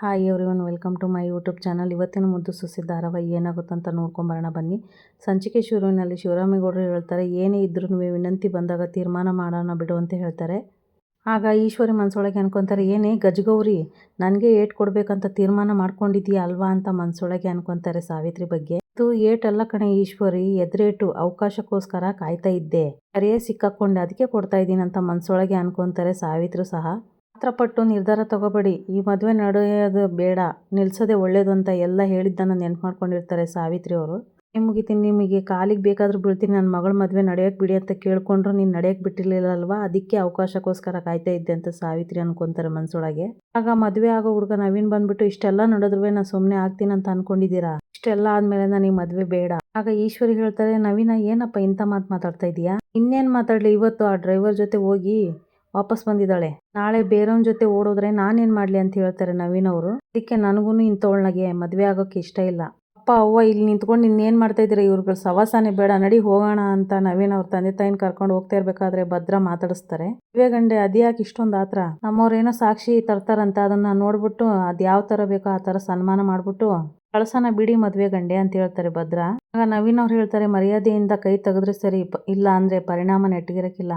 Hi everyone, welcome to my YouTube channel. ಇವತ್ತಿನ ಮುದ್ದು ಸೊಸೆ ಧಾರಾವಾಹಿ ಏನಾಗುತ್ತಂತ ನೋಡ್ಕೊಂಬರೋಣ ಬನ್ನಿ. ಸಂಚಿಕೆ ಶುರುವಿನಲ್ಲಿ ಶಿವರಾಮೇಗೌಡರು ಹೇಳ್ತಾರೆ, ಏನೇ ಇದ್ರೂ ವಿನಂತಿ ಬಂದಾಗ ತೀರ್ಮಾನ ಮಾಡೋಣ ಬಿಡು ಅಂತ ಹೇಳ್ತಾರೆ. ಆಗ ಈಶ್ವರಿ ಮನಸೊಳಗೆ ಅನ್ಕೊತಾರೆ, ಏನೇ ಗಜಗೌರಿ, ನನಗೆ ಏಟ್ ಕೊಡಬೇಕಂತ ತೀರ್ಮಾನ ಮಾಡ್ಕೊಂಡಿದ್ದೀಯಾ ಅಲ್ವಾ ಅಂತ ಮನಸೊಳಗೆ ಅನ್ಕೊತಾರೆ ಸಾವಿತ್ರಿ ಬಗ್ಗೆ. ಇದು ಏಟಲ್ಲ ಕಣೆ ಈಶ್ವರಿ, ಎದುರೇಟು, ಅವಕಾಶಕ್ಕೋಸ್ಕರ ಕಾಯ್ತಾ ಇದ್ದೆ, ಸರಿಯೇ ಸಿಕ್ಕಾಕೊಂಡೆ, ಅದಕ್ಕೆ ಕೊಡ್ತಾ ಇದ್ದೀನಿ ಅಂತ ಮನಸೊಳಗೆ ಅನ್ಕೊತಾರೆ ಸಾವಿತ್ರಿ ಸಹ. ಪಟ್ಟು ನಿರ್ಧಾರ ತಗೋಬೇಡಿ, ಈ ಮದುವೆ ನಡೆಯೋದು ಬೇಡ, ನಿಲ್ಸೋದೇ ಒಳ್ಳೇದು ಅಂತ ಎಲ್ಲ ಹೇಳಿದ್ದನ್ನು ನೆನ್ಪು ಮಾಡ್ಕೊಂಡಿರ್ತಾರೆ ಸಾವಿತ್ರಿ ಅವರು. ನಿಮಗೆ ಕಾಲಿಗೆ ಬೇಕಾದ್ರೂ ಬೀಳ್ತೀನಿ, ನನ್ನ ಮಗಳ ಮದುವೆ ನಡೆಯೋಕೆ ಬಿಡಿ ಅಂತ ಕೇಳ್ಕೊಂಡ್ರು ನೀನು ನಡೆಯೋಕೆ ಬಿಟ್ಟಿರ್ಲಿಲ್ಲಲ್ವಾ, ಅದಕ್ಕೆ ಅವಕಾಶಕ್ಕೋಸ್ಕರ ಕಾಯ್ತಾ ಇದ್ದೆ ಅಂತ ಸಾವಿತ್ರಿ ಅನ್ಕೊಂತಾರೆ ಮನಸೊಳಗೆ. ಆಗ ಮದುವೆ ಆಗೋ ಹುಡುಗ ನವೀನ್ ಬಂದ್ಬಿಟ್ಟು, ಇಷ್ಟೆಲ್ಲ ನಡೆದ್ರೂ ನಾನು ಸುಮ್ಮನೆ ಆಗ್ತೀನಿ ಅಂತ ಅನ್ಕೊಂಡಿದ್ದೀರಾ, ಇಷ್ಟೆಲ್ಲ ಆದ್ಮೇಲೆ ನನಗೆ ಮದುವೆ ಬೇಡ. ಆಗ ಈಶ್ವರಿ ಹೇಳ್ತಾರೆ, ನವೀನ ಏನಪ್ಪ ಇಂಥ ಮಾತು ಮಾತಾಡ್ತಾ ಇದೀಯಾ, ಇನ್ನೇನು ಮಾತಾಡ್ಲಿ, ಇವತ್ತು ಆ ಡ್ರೈವರ್ ಜೊತೆ ಹೋಗಿ ವಾಪಸ್ ಬಂದಿದ್ದಾಳೆ, ನಾಳೆ ಬೇರೆಯವ್ನ ಜೊತೆ ಓಡೋದ್ರೆ ನಾನೇನು ಮಾಡಲಿ ಅಂತ ಹೇಳ್ತಾರೆ ನವೀನ್ ಅವರು. ಅದಕ್ಕೆ ನನಗೂ ಇಂಥವಳನಾಗೆ ಮದುವೆ ಆಗೋಕ್ಕೆ ಇಷ್ಟ ಇಲ್ಲ. ಅಪ್ಪ ಅವ್ವ ಇಲ್ಲಿ ನಿಂತ್ಕೊಂಡು ಇನ್ನೇನು ಮಾಡ್ತಾ ಇದ್ದೀರಾ, ಇವ್ರುಗಳ ಸವಾಸನೆ ಬೇಡ, ನಡಿ ಹೋಗೋಣ ಅಂತ ನವೀನ್ ಅವ್ರ ತಂದೆ ತಾಯಿನ ಕರ್ಕೊಂಡು ಹೋಗ್ತಾ ಇರ್ಬೇಕಾದ್ರೆ ಭದ್ರ ಮಾತಾಡಿಸ್ತಾರೆ. ಇವೇ ಗಂಡೆ ಅದ್ಯಾಕೆ ಇಷ್ಟೊಂದು ಆತ್ರ, ನಮ್ಮವ್ರೇನೋ ಸಾಕ್ಷಿ ತರ್ತಾರಂತ, ಅದನ್ನ ನೋಡ್ಬಿಟ್ಟು ಅದು ಯಾವ ಥರ ಬೇಕೋ ಆ ಥರ ಸನ್ಮಾನ ಮಾಡ್ಬಿಟ್ಟು ಕಳ್ಸನ ಬಿಡಿ ಮದುವೆ ಗಂಡೆ ಅಂತ ಹೇಳ್ತಾರೆ ಭದ್ರ. ಆಗ ನವೀನ್ ಅವ್ರು ಹೇಳ್ತಾರೆ, ಮರ್ಯಾದೆಯಿಂದ ಕೈ ತೆಗೆದ್ರೆ ಸರಿ, ಇಲ್ಲ ಅಂದ್ರೆ ಪರಿಣಾಮ ನೆಟ್ಟಗಿರಕ್ಕಿಲ್ಲ,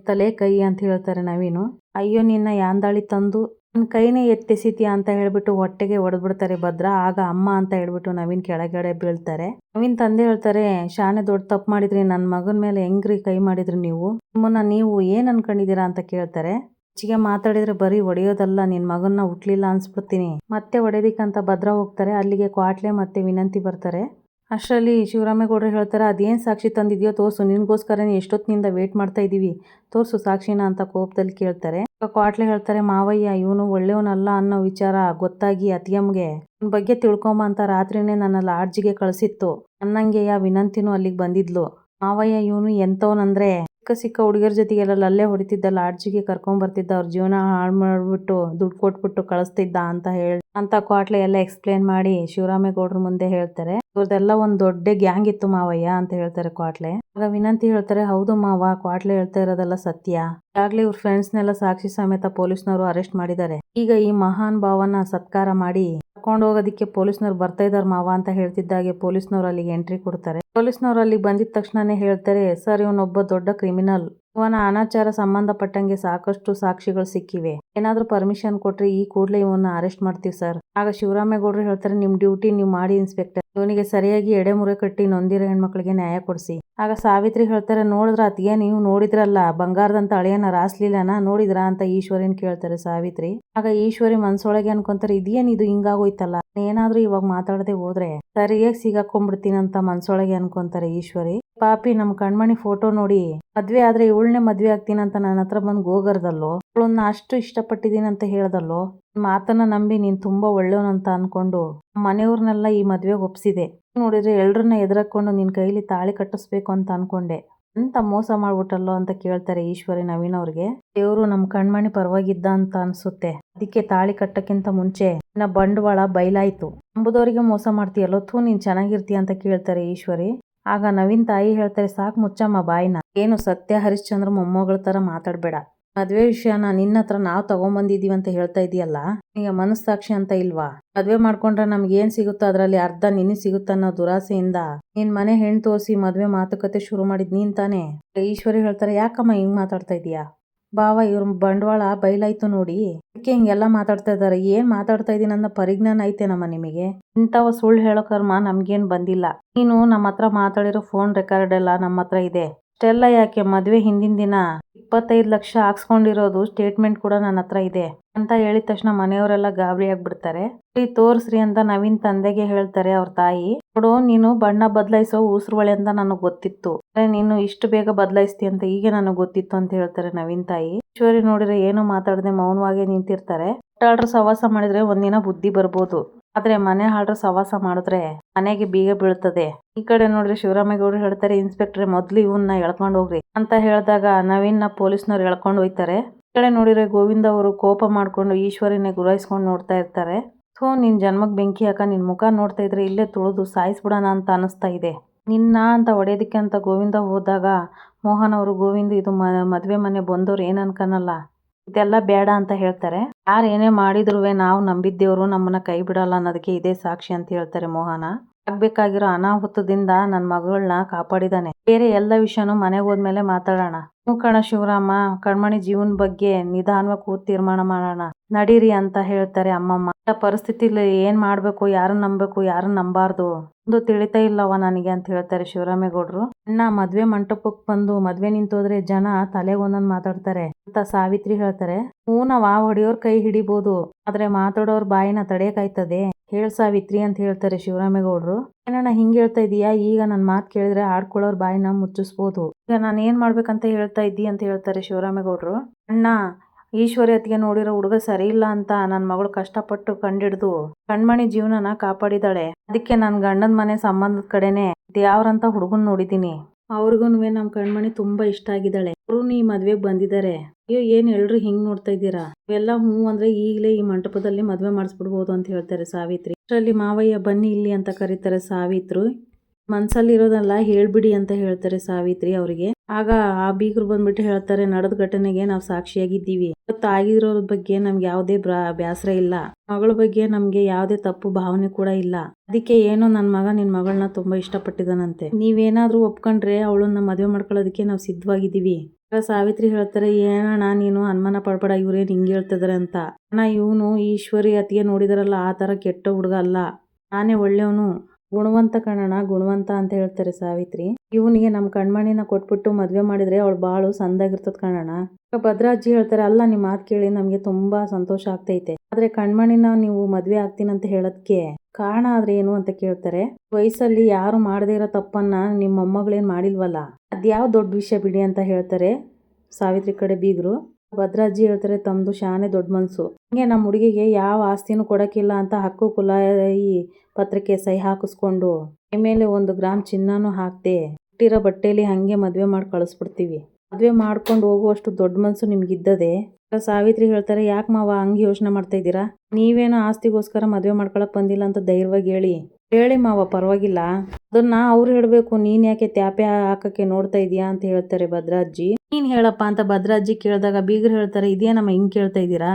ತಲೆ ಕೈ ಅಂತ ಹೇಳ್ತಾರೆ ನವೀನು. ಅಯ್ಯೋ ನಿನ್ನ ಯಾಂದಾಳಿ ತಂದು ನನ್ನ ಕೈನೇ ಎತ್ತೆಸಿತೀಯ ಅಂತ ಹೇಳ್ಬಿಟ್ಟು ಹೊಟ್ಟೆಗೆ ಹೊಡೆದ್ಬಿಡ್ತಾರೆ ಭದ್ರ. ಆಗ ಅಮ್ಮ ಅಂತ ಹೇಳ್ಬಿಟ್ಟು ನವೀನ್ ಕೆಳಗಡೆ ಬೀಳ್ತಾರೆ. ನವೀನ್ ತಂದೆ ಹೇಳ್ತಾರೆ, ಶಾನೆ ದೊಡ್ಡ ತಪ್ಪು ಮಾಡಿದ್ರಿ, ನನ್ನ ಮಗನ ಮೇಲೆ ಹೆಂಗ್ರಿ ಕೈ ಮಾಡಿದ್ರಿ ನೀವು, ನಿಮ್ಮನ್ನ ನೀವು ಏನ್ ಅನ್ಕೊಂಡಿದೀರಾ ಅಂತ ಕೇಳ್ತಾರೆ. ಹೆಚ್ಚಿಗೆ ಮಾತಾಡಿದ್ರೆ ಬರೀ ಹೊಡೆಯೋದಲ್ಲ, ನಿನ್ ಮಗನ್ನ ಹುಟ್ಲಿಲ್ಲ ಅನ್ಸ್ಬಿಡ್ತೀನಿ, ಮತ್ತೆ ಹೊಡೆದಿಕ್ಕಂತ ಭದ್ರ ಹೋಗ್ತಾರೆ. ಅಲ್ಲಿಗೆ ಕ್ವಾಟ್ಲೆ ಮತ್ತೆ ವಿನಂತಿ ಬರ್ತಾರೆ. ಅಷ್ಟರಲ್ಲಿ ಶಿವರಾಮೇಗೌಡರು ಹೇಳ್ತಾರೆ, ಅದೇನು ಸಾಕ್ಷಿ ತಂದಿದ್ಯೋ ತೋರಿಸು, ನಿನ್ಗೋಸ್ಕರನೇ ಎಷ್ಟೊತ್ತಿನಿಂದ ವೇಟ್ ಮಾಡ್ತಾ ಇದ್ದೀವಿ, ತೋರಿಸು ಸಾಕ್ಷಿನ ಅಂತ ಕೋಪದಲ್ಲಿ ಕೇಳ್ತಾರೆ. ಕ್ವಾಟ್ಲೆ ಹೇಳ್ತಾರೆ, ಮಾವಯ್ಯ ಇವನು ಒಳ್ಳೆಯವನಲ್ಲ ಅನ್ನೋ ವಿಚಾರ ಗೊತ್ತಾಗಿ ಅತ್ತಿಯಮ್ಮಗೆ ಇವನ ಬಗ್ಗೆ ತಿಳ್ಕೊಂಬ ಅಂತ ರಾತ್ರಿನೇ ನನ್ನ ಲಾಡ್ಜಿಗೆ ಕಳಿಸಿತ್ತು, ಅನ್ನಂಗೆಯ ವಿನಂತಿನೂ ಅಲ್ಲಿಗೆ ಬಂದಿದ್ಲು. ಮಾವಯ್ಯ ಇವನು ಎಂಥವನಂದ್ರೆ ಸಿಕ್ಕ ಹುಡುಗಿಯರ ಜೊತೆಗೆಲ್ಲ ಅಲ್ಲೇ ಹೊಡಿತಿದ್ದ, ಲಾಡ್ಜಿಗೆ ಕರ್ಕೊಂಬರ್ತಿದ್ದ, ಅವ್ರ ಜೀವನ ಹಾಳು ಮಾಡ್ಬಿಟ್ಟು ದುಡ್ಡು ಕೊಟ್ಬಿಟ್ಟು ಕಳಿಸ್ತಿದ್ದ ಅಂತ ಕ್ವಾಟ್ಲೆ ಎಲ್ಲ ಎಕ್ಸ್ಪ್ಲೇನ್ ಮಾಡಿ ಶಿವರಾಮೇಗೌಡರ ಮುಂದೆ ಹೇಳ್ತಾರೆ. ಇವ್ರದೆಲ್ಲ ಒಂದು ದೊಡ್ಡ ಗ್ಯಾಂಗ್ ಇತ್ತು ಮಾವಯ್ಯ ಅಂತ ಹೇಳ್ತಾರೆ ಕ್ವಾಟ್ಲೆ. ಆಗ ವಿನಂತಿ ಹೇಳ್ತಾರೆ, ಹೌದು ಮಾವ, ಕ್ವಾಟ್ಲೆ ಹೇಳ್ತಾ ಇರೋದೆಲ್ಲ ಸತ್ಯ, ಈಗಾಗಲೇ ಇವ್ರ ಫ್ರೆಂಡ್ಸ್ನೆಲ್ಲ ಸಾಕ್ಷಿ ಸಮೇತ ಪೊಲೀಸ್ನವರು ಅರೆಸ್ಟ್ ಮಾಡಿದ್ದಾರೆ. ಈಗ ಈ ಮಹಾನ್ ಭಾವನ ಸತ್ಕಾರ ಮಾಡಿ ಕರ್ಕೊಂಡು ಹೋಗೋದಿಕ್ಕೆ ಪೊಲೀಸ್ನವ್ರು ಬರ್ತಾ ಇದಾರೆ ಮಾವ ಅಂತ ಹೇಳ್ತಿದ್ದಾಗೆ ಪೊಲೀಸ್ನವ್ರು ಅಲ್ಲಿಗೆ ಎಂಟ್ರಿ ಕೊಡ್ತಾರೆ. ಪೊಲೀಸ್ನವ್ರು ಅಲ್ಲಿಗೆ ಬಂದಿದ ತಕ್ಷಣನೇ ಹೇಳ್ತಾರೆ, ಸರ್ ಇವನೊಬ್ಬ ದೊಡ್ಡ ಕ್ರಿಮಿನಲ್, ಇವನ ಅನಾಚಾರ ಸಂಬಂಧಪಟ್ಟಂಗೆ ಸಾಕಷ್ಟು ಸಾಕ್ಷಿಗಳು ಸಿಕ್ಕಿವೆ, ಏನಾದ್ರೂ ಪರ್ಮಿಷನ್ ಕೊಟ್ರೆ ಈ ಕೂಡಲೇ ಇವನ್ನ ಅರೆಸ್ಟ್ ಮಾಡ್ತೀವಿ ಸರ್. ಆಗ ಶಿವರಾಮೇಗೌಡರು ಹೇಳ್ತಾರೆ, ನಿಮ್ ಡ್ಯೂಟಿ ನೀವು ಮಾಡಿ ಇನ್ಸ್ಪೆಕ್ಟರ್, ಇವನಿಗೆ ಸರಿಯಾಗಿ ಎಡೆಮುರೆ ಕಟ್ಟಿ ನೊಂದಿರೋ ಹೆಣ್ಮಕ್ಳಿಗೆ ನ್ಯಾಯ ಕೊಡಿಸಿ. ಆಗ ಸಾವಿತ್ರಿ ಹೇಳ್ತಾರೆ, ನೋಡಿದ್ರ ಅತ್ತಿಗೆ, ನೀವು ನೋಡಿದ್ರಲ್ಲ ಬಂಗಾರದಂತ ಅಳಿಯನ ರಾಸ್ಲೀಲನ ನೋಡಿದ್ರಾ ಅಂತ ಈಶ್ವರಿನ್ ಕೇಳ್ತಾರೆ ಸಾವಿತ್ರಿ. ಆಗ ಈಶ್ವರಿ ಮನ್ಸೊಳಗೆ ಅನ್ಕೊಂತಾರೆ, ಇದೇನಿದು ಹಿಂಗಾಗೋಯ್ತಲ್ಲ, ಏನಾದ್ರೂ ಇವಾಗ ಮಾತಾಡದೆ ಹೋದ್ರೆ ಸರಿಯಾಗಿ ಸಿಗಾಕೊಂಡ್ಬಿಡ್ತೀನಿ ಅಂತ ಮನ್ಸೊಳಗೆ ಅನ್ಕೊಂತಾರೆ ಈಶ್ವರಿ. ಪಾಪಿ ನಮ್ ಕಣ್ಮಣಿ ಫೋಟೋ ನೋಡಿ ಮದ್ವೆ ಆದ್ರೆ ಇವಳನ್ನೇ ಮದ್ವೆ ಆಗ್ತೀನಿ ಅಂತ ನನ್ನ ಹತ್ರ ಬಂದು ಗೋಗರ್ದಲ್ಲೋ, ಅವಳನ್ನ ಅಷ್ಟು ಇಷ್ಟಪಟ್ಟಿದ್ದೀನಿ ಅಂತ ಹೇಳ್ದಲ್ಲೋ, ಮಾತನ್ನ ನಂಬಿ ನೀನ್ ತುಂಬಾ ಒಳ್ಳೆಯವನಂತ ಅನ್ಕೊಂಡು ಮನೆಯವ್ರನ್ನೆಲ್ಲ ಈ ಮದ್ವೆಗೆ ಒಪ್ಸಿದೆ, ನೋಡಿದ್ರೆ ಎಲ್ರನ್ನ ಎದುರಾಕೊಂಡು ನಿನ್ ಕೈಲಿ ತಾಳಿ ಕಟ್ಟಿಸ್ಬೇಕು ಅಂತ ಅನ್ಕೊಂಡೆ, ಅಂತ ಮೋಸ ಮಾಡ್ಬಿಟ್ಟಲ್ಲೋ ಅಂತ ಕೇಳ್ತಾರೆ ಈಶ್ವರಿ ನವೀನ್ ಅವ್ರಿಗೆ. ದೇವ್ರು ನಮ್ ಕಣ್ಮಣಿ ಪರವಾಗಿದ್ದ ಅಂತ ಅನ್ಸುತ್ತೆ, ಅದಕ್ಕೆ ತಾಳಿ ಕಟ್ಟಕ್ಕಿಂತ ಮುಂಚೆ ನಿನ್ನ ಬಂಡವಾಳ ಬಯಲಾಯ್ತು, ನಂಬುದವರಿಗೆ ಮೋಸ ಮಾಡ್ತೀಯಲ್ಲೋ, ನೀನ್ ಚೆನ್ನಾಗಿರ್ತೀಯ ಅಂತ ಕೇಳ್ತಾರೆ ಈಶ್ವರಿ. ಆಗ ನವೀನ್ ತಾಯಿ ಹೇಳ್ತಾರೆ, ಸಾಕ್ ಮುಚ್ಚಮ್ಮ ಬಾಯಿನ, ಏನು ಸತ್ಯ ಹರಿಶ್ಚಂದ್ರ ಮೊಮ್ಮಗಳ ತರ ಮಾತಾಡ್ಬೇಡ, ಮದ್ವೆ ವಿಷಯನ ನಿನ್ನ ಹತ್ರ ನಾವು ತಗೊಂಬಂದಿದೀವಿ ಅಂತ ಹೇಳ್ತಾ ಇದೀಯಲ್ಲ, ಈಗ ಮನಸ್ಸಾಕ್ಷಿ ಅಂತ ಇಲ್ವಾ, ಮದ್ವೆ ಮಾಡ್ಕೊಂಡ್ರೆ ನಮ್ಗೆ ಏನ್ ಸಿಗುತ್ತೋ ಅದ್ರಲ್ಲಿ ಅರ್ಧ ನಿನಗೆ ಸಿಗುತ್ತ ಅನ್ನೋ ದುರಾಸೆಯಿಂದ ನಿನ್ ಮನೆ ಹೆಣ್ ತೋರಿಸಿ ಮದ್ವೆ ಮಾತುಕತೆ ಶುರು ಮಾಡಿದ್ ನೀನ್ ತಾನೇ. ಈಶ್ವರಿ ಹೇಳ್ತಾರೆ, ಯಾಕಮ್ಮ ಹಿಂಗ್ ಮಾತಾಡ್ತಾ ಇದೀಯಾ ಬಾವ, ಇವ್ರ ಬಂಡವಾಳ ಬಯಲಾಯ್ತು ನೋಡಿ, ಅದಕ್ಕೆ ಹಿಂಗೆಲ್ಲ ಮಾತಾಡ್ತಾ ಇದಾರೆ, ಏನ್ ಮಾತಾಡ್ತಾ ಇದೀನಿ ಅನ್ನೋ ಪರಿಜ್ಞಾನ ಐತೇನಮ್ಮ ನಿಮಗೆ, ಇಂಥವ ಸುಳ್ಳು ಹೇಳೋ ಕರ್ಮ ನಮ್ಗೇನ್ ಬಂದಿಲ್ಲ, ನೀನು ನಮ್ಮ ಹತ್ರ ಮಾತಾಡಿರೋ ಫೋನ್ ರೆಕಾರ್ಡ್ ಎಲ್ಲ ನಮ್ಮ ಹತ್ರ ಇದೆ, ಅಷ್ಟೆಲ್ಲ ಯಾಕೆ, ಮದ್ವೆ ಹಿಂದಿನ ದಿನ 25 ಲಕ್ಷ ಹಾಕ್ಸ್ಕೊಂಡಿರೋದು ಸ್ಟೇಟ್ಮೆಂಟ್ ಕೂಡ ನನ್ನ ಹತ್ರ ಇದೆ ಅಂತ ಹೇಳಿದ ತಕ್ಷಣ ಮನೆಯವರೆಲ್ಲ ಗಾಬರಿ ಆಗ್ಬಿಡ್ತಾರೆ. ತೋರ್ಸ್ರಿ ಅಂತ ನವೀನ್ ತಂದೆಗೆ ಹೇಳ್ತಾರೆ ಅವ್ರ ತಾಯಿ. ನೋಡು, ನೀನು ಬಣ್ಣ ಬದಲಾಯಿಸೋ ಉಸಿರುವಳೆ ಅಂತ ನನಗ್ ಗೊತ್ತಿತ್ತು, ನೀನು ಇಷ್ಟು ಬೇಗ ಬದಲಾಯಿಸ್ತಿ ಅಂತ ಈಗ ನನಗ್ ಗೊತ್ತಿತ್ತು ಅಂತ ಹೇಳ್ತಾರೆ ನವೀನ್ ತಾಯಿ. ಈಶ್ವರಿ ನೋಡಿದ್ರೆ ಏನು ಮಾತಾಡದೆ ಮೌನವಾಗಿ ನಿಂತಿರ್ತಾರೆ. ಆರ್ಡ್ರ್ ಸವಾಸ ಮಾಡಿದ್ರೆ ಒಂದಿನ ಬುದ್ಧಿ ಬರ್ಬೋದು, ಆದ್ರೆ ಮನೆ ಹಾಳ್ರ ಸವಾಸ ಮಾಡಿದ್ರೆ ಮನೆಗೆ ಬೀಗ ಬೀಳ್ತದೆ. ಈ ಕಡೆ ನೋಡ್ರಿ ಶಿವರಾಮೇಗೌಡರು ಹೇಳ್ತಾರೆ, ಇನ್ಸ್ಪೆಕ್ಟ್ರೆ ಮೊದ್ಲು ಇವನ್ನ ಎಳ್ಕೊಂಡ್ ಹೋಗ್ರಿ ಅಂತ ಹೇಳಿದಾಗ ನವೀನ್ ಪೊಲೀಸ್ನವ್ರು ಎಳ್ಕೊಂಡು ಹೋಯ್ತಾರೆ. ಈ ಕಡೆ ನೋಡಿದ್ರೆ ಗೋವಿಂದ ಅವರು ಕೋಪ ಮಾಡ್ಕೊಂಡು ಈಶ್ವರಿನೇ ಗುರಾಯಿಸ್ಕೊಂಡು ನೋಡ್ತಾ ಇರ್ತಾರೆ. ನಿನ್ ಜನ್ಮಕ್ ಬೆಂಕಿ ಹಾಕ, ನಿನ್ ಮುಖ ನೋಡ್ತಾ ಇದ್ರೆ ಇಲ್ಲೇ ತುಳಿದು ಸಾಯಿಸ್ಬಿಡೋಣ ಅಂತ ಅನಿಸ್ತಾ ಇದೆ ನಿನ್ನ ಅಂತ ಹೊಡೆಯೋದಕ್ಕೆ ಅಂತ ಗೋವಿಂದ ಹೋದಾಗ ಮೋಹನ್ ಅವರು, ಗೋವಿಂದ ಇದು ಮದ್ವೆ ಮನೆ ಬಂದವ್ರು ಏನ್ ಅನ್ಕನಲ್ಲ, ಇದೆಲ್ಲ ಬೇಡ ಅಂತ ಹೇಳ್ತಾರೆ. ಯಾರು ಏನೇ ಮಾಡಿದ್ರುವೆ ನಾವು ನಂಬಿದ್ದೇವ್ರು ನಮ್ಮನ್ನ ಕೈ ಬಿಡಲ್ಲ ಅನ್ನೋದಕ್ಕೆ ಇದೇ ಸಾಕ್ಷಿ ಅಂತ ಹೇಳ್ತಾರೆ ಮೋಹನ. ಆಗ್ಬೇಕಾಗಿರೋ ಅನಾಹುತದಿಂದ ನನ್ನ ಮಗಳನ್ನ ಕಾಪಾಡಿದಾನೆ. ಬೇರೆ ಎಲ್ಲ ವಿಷಯನೂ ಮನೆಗೆ ಹೋದ್ಮೇಲೆ ಮಾತಾಡೋಣ. ಕಣ ಶಿವರಾಮ, ಕಣ್ಮಣಿ ಜೀವನ ಬಗ್ಗೆ ನಿಧಾನವಾಗಿ ಕೂತ್ ತೀರ್ಮಾನ ಮಾಡೋಣ ನಡೀರಿ ಅಂತ ಹೇಳ್ತಾರೆ ಅಮ್ಮಮ್ಮ. ಪರಿಸ್ಥಿತಿಲಿ ಏನ್ ಮಾಡ್ಬೇಕು, ಯಾರನ್ನ ನಂಬಬೇಕು, ಯಾರನ್ನ ನಂಬಾರ್ದು ಒಂದು ತಿಳಿತಾ ಇಲ್ಲವ ನನಗೆ ಅಂತ ಹೇಳ್ತಾರೆ ಶಿವರಾಮೇಗೌಡರು. ಅಣ್ಣ, ಮದ್ವೆ ಮಂಟಪಕ್ಕೆ ಬಂದು ಮದ್ವೆ ನಿಂತೋದ್ರೆ ಜನ ತಲೆಗೆ ಒಂದೊಂದ್ ಮಾತಾಡ್ತಾರೆ ಅಂತ ಸಾವಿತ್ರಿ ಹೇಳ್ತಾರೆ. ಹೂನವ, ಹೊಡೆಯೋರ್ ಕೈ ಹಿಡಿಬೋದು, ಆದ್ರೆ ಮಾತಾಡೋರ್ ಬಾಯಿನ ತಡೆಯಕ್ಕಾಯ್ತದೆ. ಹೇಳ್ ಸಾವಿತ್ರಿ ಅಂತ ಹೇಳ್ತಾರೆ ಶಿವರಾಮೇಗೌಡರು. ಏನಣ್ಣ ಹಿಂಗ್ ಹೇಳ್ತಾ ಇದೀಯಾ? ಈಗ ನನ್ ಮಾತ್ ಕೇಳಿದ್ರೆ ಆಡ್ಕೊಳ್ಳೋರ್ ಬಾಯಿನ ಮುಚ್ಚಿಸ್ಬೋದು. ಈಗ ನಾನು ಏನ್ ಮಾಡ್ಬೇಕಂತ ಹೇಳ್ತಾ ಇದ್ದಿ ಅಂತ ಹೇಳ್ತಾರೆ ಶಿವರಾಮೇಗೌಡರು. ಅಣ್ಣ, ಈಶ್ವರಿ ಅತ್ತಿಗೆ ನೋಡಿರೋ ಹುಡುಗ ಸರಿ ಇಲ್ಲ ಅಂತ ನನ್ನ ಮಗಳು ಕಷ್ಟಪಟ್ಟು ಕಂಡಿಡ್ದು ಕಣ್ಮಣಿ ಜೀವನನ ಕಾಪಾಡಿದಾಳೆ. ಅದಕ್ಕೆ ನನ್ ಗಂಡನ ಮನೆ ಸಂಬಂಧದ ಕಡೆನೆ ದ್ಯಾವ್ರಂತ ಹುಡುಗನ್ ನೋಡಿದೀನಿ. ಅವ್ರಿಗೂನುವೆ ನಮ್ ಕಣ್ಮಣಿ ತುಂಬಾ ಇಷ್ಟ ಆಗಿದ್ದಾಳೆ. ಅವರು ಈ ಮದ್ವೆಗ್ ಬಂದಿದ್ದಾರೆ. ಅಯ್ಯೋ, ಏನ್ ಎಲ್ರು ಹಿಂಗ್ ನೋಡ್ತಾ ಇದ್ದೀರಾ? ಇವೆಲ್ಲ ಹೂ ಅಂದ್ರೆ ಈಗಲೇ ಈ ಮಂಟಪದಲ್ಲಿ ಮದ್ವೆ ಮಾಡಿಸ್ಬಿಡ್ಬೋದು ಅಂತ ಹೇಳ್ತಾರೆ ಸಾವಿತ್ರಿ. ಅಷ್ಟರಲ್ಲಿ ಮಾವಯ್ಯ ಬನ್ನಿ ಇಲ್ಲಿ ಅಂತ ಕರೀತಾರೆ ಸಾವಿತ್ರಿ. ಮನ್ಸಲ್ಲಿರೋದೆಲ್ಲ ಹೇಳ್ಬಿಡಿ ಅಂತ ಹೇಳ್ತಾರೆ ಸಾವಿತ್ರಿ ಅವರಿಗೆ. ಆಗ ಆ ಬೀಗರು ಬಂದ್ಬಿಟ್ಟು ಹೇಳ್ತಾರೆ, ನಡೆದ ಘಟನೆಗೆ ನಾವು ಸಾಕ್ಷಿಯಾಗಿದ್ದೀವಿ. ಇವತ್ತು ಆಗಿರೋರ ಬಗ್ಗೆ ನಮ್ಗೆ ಯಾವುದೇ ಬ್ಯಾಸರ ಇಲ್ಲ. ಮಗಳ ಬಗ್ಗೆ ನಮ್ಗೆ ಯಾವುದೇ ತಪ್ಪು ಭಾವನೆ ಕೂಡ ಇಲ್ಲ. ಅದಕ್ಕೆ ಏನೋ ನನ್ನ ಮಗ ನಿನ್ ಮಗಳನ್ನ ತುಂಬಾ ಇಷ್ಟಪಟ್ಟಿದ್ದಾನಂತೆ. ನೀವೇನಾದ್ರೂ ಒಪ್ಕೊಂಡ್ರೆ ಅವಳನ್ನ ಮದುವೆ ಮಾಡ್ಕೊಳ್ಳೋದಕ್ಕೆ ನಾವು ಸಿದ್ಧವಾಗಿದ್ದೀವಿ. ಸಾವಿತ್ರಿ ಹೇಳ್ತಾರೆ, ಏನಣ್ಣ ನೀನು ಅನುಮಾನ ಪಡ್ಬೇಡ, ಇವ್ರೇನ್ ಹಿಂಗ್ ಹೇಳ್ತಿದಾರೆ ಅಂತ. ಅಣ್ಣ, ಇವನು ಈಶ್ವರಿ ಅತ್ತಿಗೆ ನೋಡಿದಾರಲ್ಲ ಆ ತರ ಕೆಟ್ಟ ಹುಡುಗ ಅಲ್ಲ, ನಾನೇ ಒಳ್ಳೆಯವನು, ಗುಣವಂತ ಕಣಣ್ಣ, ಗುಣವಂತ ಅಂತ ಹೇಳ್ತಾರೆ ಸಾವಿತ್ರಿ. ಇವನಿಗೆ ನಮ್ ಕಣ್ಮಣಿನ ಕೊಟ್ಬಿಟ್ಟು ಮದ್ವೆ ಮಾಡಿದ್ರೆ ಅವಳು ಬಾಳು ಸಂದಾಗಿರ್ತದ ಕಣಣ್ಣ. ಭದ್ರಾಜ್ಜಿ ಹೇಳ್ತಾರೆ, ಅಲ್ಲ ನಿಮ್ ಮಾತು ಕೇಳಿ ನಮ್ಗೆ ತುಂಬಾ ಸಂತೋಷ ಆಗ್ತೈತೆ. ಆದ್ರೆ ಕಣ್ಮಣಿನ ನೀವು ಮದ್ವೆ ಆಗ್ತೀನಂತ ಹೇಳೋದಕ್ಕೆ ಕಾರಣ ಆದ್ರೆ ಏನು ಅಂತ ಕೇಳ್ತಾರೆ. ವಯಸ್ಸಲ್ಲಿ ಯಾರು ಮಾಡದೇ ಇರೋ ತಪ್ಪನ್ನ ನಿಮ್ಮ ಮೊಮ್ಮಗಳೇನ್ ಮಾಡಿಲ್ವಲ್ಲ, ಅದ್ಯಾವ ದೊಡ್ಡ ವಿಷಯ ಬಿಡಿ ಅಂತ ಹೇಳ್ತಾರೆ ಸಾವಿತ್ರಿ ಕಡೆ ಬೀಗರು. ಭದ್ರಾಜ್ಜಿ ಹೇಳ್ತಾರೆ, ತಮ್ದು ಶಾನೆ ದೊಡ್ಡ ಮನ್ಸು. ಹಿಂಗೆ ನಮ್ಮ ಹುಡುಗಿಗೆ ಯಾವ ಆಸ್ತಿನೂ ಕೊಡಕ್ಕಿಲ್ಲ ಅಂತ ಹಕ್ಕು ಕುಲಾಯಿ ಪತ್ರಕ್ಕೆ ಸಹಿ ಹಾಕಿಸ್ಕೊಂಡು ಮೇಲೆ 1 ಗ್ರಾಮ್ ಚಿನ್ನನೂ ಹಾಕ್ದೆ ಹುಟ್ಟಿರೋ ಬಟ್ಟೆಲಿ ಹಂಗೆ ಮದ್ವೆ ಮಾಡಿ ಕಳಿಸ್ಬಿಡ್ತೀವಿ. ಮದ್ವೆ ಮಾಡ್ಕೊಂಡು ಹೋಗುವಷ್ಟು ದೊಡ್ಡ ಮನ್ಸು ನಿಮ್ಗಿದ್ದದೆ. ಸಾವಿತ್ರಿ ಹೇಳ್ತಾರೆ, ಯಾಕೆ ಮಾವ ಹಂಗೆ ಯೋಚನೆ ಮಾಡ್ತಾ ಇದ್ದೀರಾ? ನೀವೇನೋ ಆಸ್ತಿಗೋಸ್ಕರ ಮದ್ವೆ ಮಾಡ್ಕೊಳಕ್ ಬಂದಿಲ್ಲ ಅಂತ ಧೈರ್ಯವಾಗಿ ಹೇಳಿ ಮಾವ, ಪರವಾಗಿಲ್ಲ. ಅದನ್ನ ಅವ್ರು ಹೇಳ್ಬೇಕು, ನೀನ್ ಯಾಕೆ ತ್ಯಾಪೆ ಹಾಕಕ್ಕೆ ನೋಡ್ತಾ ಇದೀಯಾ ಅಂತ ಹೇಳ್ತಾರೆ ಭದ್ರಾಜ್ಜಿ. ನೀನ್ ಹೇಳಪ್ಪ ಅಂತ ಭದ್ರಾಜ್ಜಿ ಕೇಳಿದಾಗ ಬೀಗರು ಹೇಳ್ತಾರೆ, ಇದೇನಮ್ಮ ಹಿಂಗ್ ಕೇಳ್ತಾ ಇದ್ದೀರಾ?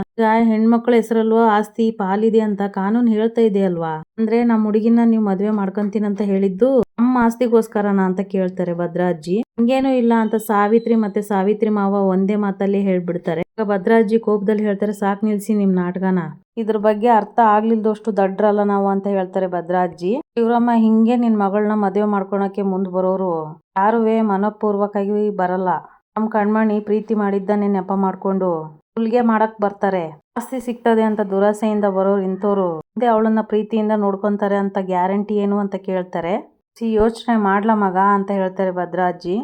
ಹೆಣ್ಮಕ್ಳ ಹೆಸರಲ್ವಾ ಆಸ್ತಿ ಪಾಲಿದೆ ಅಂತ ಕಾನೂನು ಹೇಳ್ತಾ ಇದೆ ಅಲ್ವಾ? ಅಂದ್ರೆ ನಮ್ಮ ಹುಡುಗಿನ ನೀವು ಮದ್ವೆ ಮಾಡ್ಕೊಂತೀನಂತ ಹೇಳಿದ್ದು ನಮ್ಮ ಆಸ್ತಿಗೋಸ್ಕರನ ಅಂತ ಕೇಳ್ತಾರೆ ಭದ್ರಾಜ್ಜಿ. ಹಂಗೇನೂ ಇಲ್ಲ ಅಂತ ಸಾವಿತ್ರಿ ಮತ್ತೆ ಸಾವಿತ್ರಿ ಮಾವ ಒಂದೇ ಮಾತಲ್ಲಿ ಹೇಳ್ಬಿಡ್ತಾರೆ. ಭದ್ರಾಜ್ಜಿ ಕೋಪದಲ್ಲಿ ಹೇಳ್ತಾರೆ, ಸಾಕ್ ನಿಲ್ಸಿ ನಿಮ್ ನಾಟಕನ, ಇದ್ರ ಬಗ್ಗೆ ಅರ್ಥ ಆಗ್ಲಿಲ್ದಷ್ಟು ದಡ್ರಲ್ಲ ನಾವು ಅಂತ ಹೇಳ್ತಾರೆ ಭದ್ರಾಜ್ಜಿ. ಶಿವರಾಮ, ಹಿಂಗೆ ನಿನ್ ಮಗಳನ್ನ ಮದುವೆ ಮಾಡ್ಕೊಳಕ್ಕೆ ಮುಂದ್ ಬರೋರು ಯಾರುವೆ ಮನಪೂರ್ವಕವಾಗಿ ಬರಲ್ಲ. ನಮ್ ಕಣ್ಮಣಿ ಪ್ರೀತಿ ಮಾಡಿದ್ದಾನೆ ನೆಪ ಮಾಡ್ಕೊಂಡು ಸುಲ್ಗೆ ಮಾಡಕ್ ಬರ್ತಾರೆ. ಆಸ್ತಿ ಸಿಗ್ತದೆ ಅಂತ ದುರಾಸೆಯಿಂದ ಬರೋರು ಇಂಥವ್ರು ಮುಂದೆ ಅವಳನ್ನ ಪ್ರೀತಿಯಿಂದ ನೋಡ್ಕೊಂತಾರೆ ಅಂತ ಗ್ಯಾರಂಟಿ ಏನು ಅಂತ ಕೇಳ್ತಾರೆ. ಯೋಚನೆ ಮಾಡ್ಲ ಮಗ ಅಂತ ಹೇಳ್ತಾರೆ ಭದ್ರಾಜ್ಜಿ.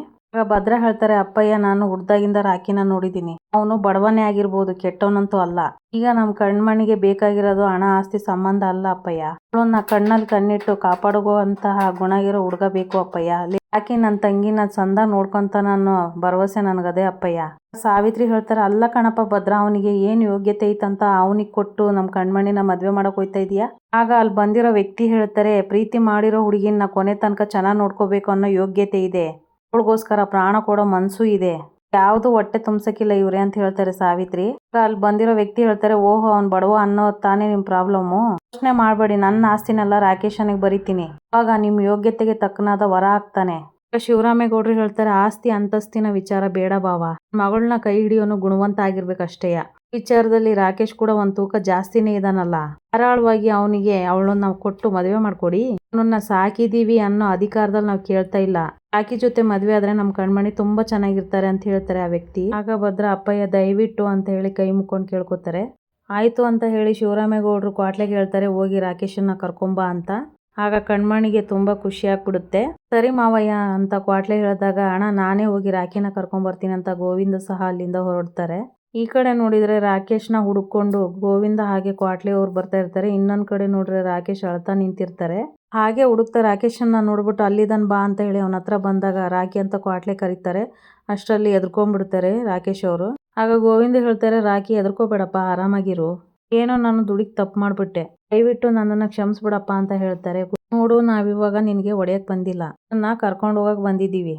ಭದ್ರ ಹೇಳ್ತಾರೆ, ಅಪ್ಪಯ್ಯ, ನಾನು ಹುಡ್ದಾಗಿಂದ ರಾಕಿನ ನೋಡಿದೀನಿ. ಅವನು ಬಡವನೇ ಆಗಿರ್ಬೋದು, ಕೆಟ್ಟವನಂತೂ ಅಲ್ಲ. ಈಗ ನಮ್ ಕಣ್ಮಣಿಗೆ ಬೇಕಾಗಿರೋದು ಹಣ ಆಸ್ತಿ ಸಂಬಂಧ ಅಲ್ಲ ಅಪ್ಪಯ್ಯ. ಅವಳನ್ನ ಕಣ್ಣಲ್ಲಿ ಕಣ್ಣಿಟ್ಟು ಕಾಪಾಡುವಂತಹ ಗುಣ ಇರೋ ಹುಡುಗ ಬೇಕು ಅಪ್ಪಯ್ಯ. ಯಾಕೆ ನನ್ನ ತಂಗಿನ ಚಂದ ನೋಡ್ಕೊಂತ ಅನ್ನೋ ಭರವಸೆ ನನಗದೇ ಅಪ್ಪಯ್ಯ. ಸಾವಿತ್ರಿ ಹೇಳ್ತಾರೆ, ಅಲ್ಲ ಕಣಪ್ಪ ಭದ್ರ, ಅವನಿಗೆ ಏನ್ ಯೋಗ್ಯತೆ ಐತಂತ ಅವನಿಗೆ ಕೊಟ್ಟು ನಮ್ ಕಣ್ಮಣಿನ ಮದ್ವೆ ಮಾಡಕ್ ಹೋಯ್ತಾ ಇದೀಯಾ? ಆಗ ಅಲ್ಲಿ ಬಂದಿರೋ ವ್ಯಕ್ತಿ ಹೇಳ್ತಾರೆ, ಪ್ರೀತಿ ಮಾಡಿರೋ ಹುಡುಗಿನ ಕೊನೆ ತನಕ ಚೆನ್ನಾಗಿ ನೋಡ್ಕೋಬೇಕು ಅನ್ನೋ ಯೋಗ್ಯತೆ ಇದೆ, ಅವಳಿಗೋಸ್ಕರ ಪ್ರಾಣ ಕೊಡೋ ಮನ್ಸು ಇದೆ. ಯಾವ್ದು ಹೊಟ್ಟೆ ತುಂಬ್ಸಕ್ಕಿಲ್ಲ ಇವ್ರೆ ಅಂತ ಹೇಳ್ತಾರೆ ಸಾವಿತ್ರಿ. ಅಲ್ಲಿ ಬಂದಿರೋ ವ್ಯಕ್ತಿ ಹೇಳ್ತಾರೆ, ಓಹೋ, ಅವ್ನ್ ಬಡವ ಅನ್ನೋ ತಾನೇ ನಿಮ್ ಪ್ರಾಬ್ಲಮ್ಮು. ಯೋಚನೆ ಮಾಡ್ಬೇಡಿ, ನನ್ನ ಆಸ್ತಿನೆಲ್ಲ ರಾಕೇಶನಿಗೆ ಬರೀತೀನಿ, ಆಗ ನಿಮ್ ಯೋಗ್ಯತೆಗೆ ತಕ್ಕನಾದ ವರ ಆಗ್ತಾನೆ. ಶಿವರಾಮೇಗೌಡರು ಹೇಳ್ತಾರೆ, ಆಸ್ತಿ ಅಂತಸ್ತಿನ ವಿಚಾರ ಬೇಡ ಬಾವ, ಮಗಳನ್ನ ಕೈ ಹಿಡಿಯೋನು ಗುಣವಂತ ಆಗಿರ್ಬೇಕಷ್ಟೇಯ. ವಿಚಾರದಲ್ಲಿ ರಾಕೇಶ್ ಕೂಡ ಒಂದ್ ತೂಕ ಜಾಸ್ತಿನೇ ಇದಾನಲ್ಲ, ಧಾರಾಳವಾಗಿ ಅವನಿಗೆ ಅವಳನ್ನ ನಾವು ಕೊಟ್ಟು ಮದುವೆ ಮಾಡ್ಕೊಡಿ. ಅವನನ್ನ ಸಾಕಿದೀವಿ ಅನ್ನೋ ಅಧಿಕಾರದಲ್ಲಿ ನಾವು ಕೇಳ್ತಾ ಇಲ್ಲ. ರಾಕಿ ಜೊತೆ ಮದ್ವೆ ಆದ್ರೆ ನಮ್ ಕಣ್ಮಣಿ ತುಂಬಾ ಚೆನ್ನಾಗಿರ್ತಾರೆ ಅಂತ ಹೇಳ್ತಾರೆ ಆ ವ್ಯಕ್ತಿ. ಆಗ ಭದ್ರ, ಅಪ್ಪಯ್ಯ ದಯವಿಟ್ಟು ಅಂತ ಹೇಳಿ ಕೈ ಮುಕ್ಕೊಂಡು ಕೇಳ್ಕೊತಾರೆ. ಆಯ್ತು ಅಂತ ಹೇಳಿ ಶಿವರಾಮೇಗೌಡರು ಕ್ವಾಟ್ಲೆಗೆ ಹೇಳ್ತಾರೆ, ಹೋಗಿ ರಾಕೇಶನ್ನ ಕರ್ಕೊಂಬಾ ಅಂತ. ಆಗ ಕಣ್ಮಣಿಗೆ ತುಂಬಾ ಖುಷಿ ಆಗ್ಬಿಡುತ್ತೆ. ಸರಿ ಮಾವಯ್ಯ ಅಂತ ಕ್ವಾಟ್ಲೆ ಹೇಳಿದಾಗ, ಅಣ್ಣ ನಾನೇ ಹೋಗಿ ರಾಕಿನ ಕರ್ಕೊಂಬರ್ತೀನಿ ಅಂತ ಗೋವಿಂದ ಸಹ ಅಲ್ಲಿಂದ ಹೊರಡ್ತಾರೆ. ಈ ಕಡೆ ನೋಡಿದ್ರೆ ರಾಕೇಶ್ನ ಹುಡುಕೊಂಡು ಗೋವಿಂದ ಹಾಗೆ ಕ್ವಾಟ್ಲೆ ಅವ್ರು ಬರ್ತಾ ಇರ್ತಾರೆ. ಇನ್ನೊಂದ್ ಕಡೆ ನೋಡ್ರೆ ರಾಕೇಶ್ ಅಳ್ತಾ ನಿಂತಿರ್ತಾರೆ. ಹಾಗೆ ಹುಡುಕ್ತಾ ರಾಕೇಶನ್ನ ನೋಡ್ಬಿಟ್ಟು ಅಲ್ಲಿದನ್ ಬಾ ಅಂತ ಹೇಳಿ ಅವನ ಹತ್ರ ಬಂದಾಗ ರಾಕಿ ಅಂತ ಕ್ವಾಟ್ಲೆ ಕರೀತಾರೆ. ಅಷ್ಟರಲ್ಲಿ ಎದ್ಕೊಂಡ್ಬಿಡ್ತಾರೆ ರಾಕೇಶ್ ಅವರು. ಆಗ ಗೋವಿಂದ ಹೇಳ್ತಾರೆ, ರಾಕಿ ಎದ್ಕೋಬೇಡಪ್ಪ, ಆರಾಮಾಗಿರು, ಏನೋ ನಾನು ದುಡುಕ್ ತಪ್ಪು ಮಾಡ್ಬಿಟ್ಟೆ, ದಯವಿಟ್ಟು ನನ್ನನ್ನ ಕ್ಷಮಿಸ್ಬಿಡಪ್ಪ ಅಂತ ಹೇಳ್ತಾರೆ. ನೋಡು, ನಾವಿವಾಗ ನಿನಗೆ ಹೊಡೆಯಕ್ ಬಂದಿಲ್ಲ, ನನ್ನ ಕರ್ಕೊಂಡು ಹೋಗಕ್ ಬಂದಿದ್ದೀವಿ.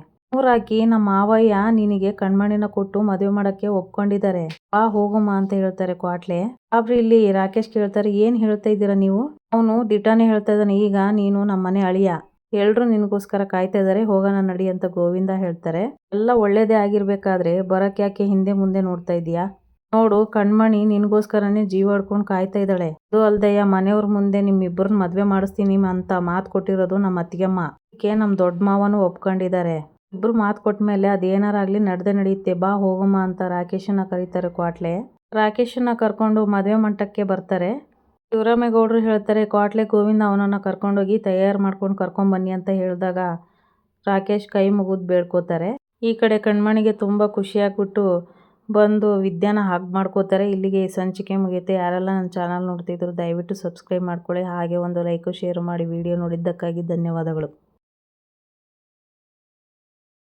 ರಾಕಿ, ನಮ್ಮ ಮಾವಯ್ಯ ನಿನಗೆ ಕಣ್ಮಣಿನ ಕೊಟ್ಟು ಮದುವೆ ಮಾಡಕ್ಕೆ ಒಪ್ಕೊಂಡಿದ್ದಾರೆ. ಬಾ ಹೋಗಮ್ಮ ಅಂತ ಹೇಳ್ತಾರೆ ಕ್ವಾಟ್ಲೆ. ಆದ್ರೆ ಇಲ್ಲಿ ರಾಕೇಶ್ ಕೇಳ್ತಾರೆ, ಏನ್ ಹೇಳ್ತಾ ಇದ್ದೀರಾ ನೀವು? ಅವನು ದಿಟಾನೆ ಹೇಳ್ತಾ ಇದ್ದಾನೆ, ಈಗ ನೀನು ನಮ್ಮನೆ ಅಳಿಯ, ಎಲ್ರು ನಿನಗೋಸ್ಕರ ಕಾಯ್ತಾ ಇದಾರೆ, ಹೋಗೋಣ ನಡಿ ಅಂತ ಗೋವಿಂದ ಹೇಳ್ತಾರೆ. ಎಲ್ಲ ಒಳ್ಳೇದೇ ಆಗಿರ್ಬೇಕಾದ್ರೆ ಬರಕ್ ಯಾಕೆ ಹಿಂದೆ ಮುಂದೆ ನೋಡ್ತಾ ಇದೀಯಾ? ನೋಡು, ಕಣ್ಮಣಿ ನಿನ್ಗೋಸ್ಕರನೇ ಜೀವ ಹಿಡ್ಕೊಂಡು ಕಾಯ್ತಾ ಇದ್ದಾಳೆ. ಅದು ಅಲ್ದಯ್ಯ, ಮನೆಯವ್ರ ಮುಂದೆ ನಿಮ್ಮಿಬ್ಬರನ್ನ ಮದ್ವೆ ಮಾಡಿಸ್ತೀನಿ ಅಂತ ಮಾತು ಕೊಟ್ಟಿರೋದು ನಮ್ಮ ಅತ್ತಿಗೆಮ್ಮ. ಅದಕ್ಕೆ ನಮ್ ದೊಡ್ಡ ಮಾವನು ಒಪ್ಕೊಂಡಿದ್ದಾರೆ. ಇಬ್ರು ಮಾತು ಕೊಟ್ಮೇಲೆ ಅದೇನಾರಾಗ್ಲಿ ನಡೆದೇ ನಡೆಯುತ್ತೆ, ಬಾ ಹೋಗಮ್ಮ ಅಂತ ರಾಕೇಶನ್ನ ಕರೀತಾರೆ ಕ್ವಾಟ್ಲೆ. ರಾಕೇಶನ್ನ ಕರ್ಕೊಂಡು ಮದುವೆ ಮಂಟಪಕ್ಕೆ ಬರ್ತಾರೆ. ಶಿವರಾಮೇಗೌಡರು ಹೇಳ್ತಾರೆ, ಕ್ವಾಟ್ಲೆ ಗೋವಿಂದ ಅವನನ್ನ ಕರ್ಕೊಂಡೋಗಿ ತಯಾರು ಮಾಡ್ಕೊಂಡು ಕರ್ಕೊಂಬನ್ನಿ ಅಂತ ಹೇಳಿದಾಗ ರಾಕೇಶ್ ಕೈ ಮುಗಿದು ಬೇಡ್ಕೋತಾರೆ. ಈ ಕಡೆ ಕಣ್ಮಣಿಗೆ ತುಂಬ ಖುಷಿಯಾಗ್ಬಿಟ್ಟು ಬಂದು ವಿದ್ಯಾನ ಹಾಗ್ ಮಾಡ್ಕೋತಾರೆ. ಇಲ್ಲಿಗೆ ಈ ಸಂಚಿಕೆ ಮುಗಿಯುತ್ತೆ. ಯಾರೆಲ್ಲ ನನ್ನ ಚಾನಲ್ ನೋಡ್ತಿದ್ರು ದಯವಿಟ್ಟು ಸಬ್ಸ್ಕ್ರೈಬ್ ಮಾಡ್ಕೊಳ್ಳಿ, ಹಾಗೆ ಒಂದು ಲೈಕು ಶೇರ್ ಮಾಡಿ. ವಿಡಿಯೋ ನೋಡಿದ್ದಕ್ಕಾಗಿ ಧನ್ಯವಾದಗಳು.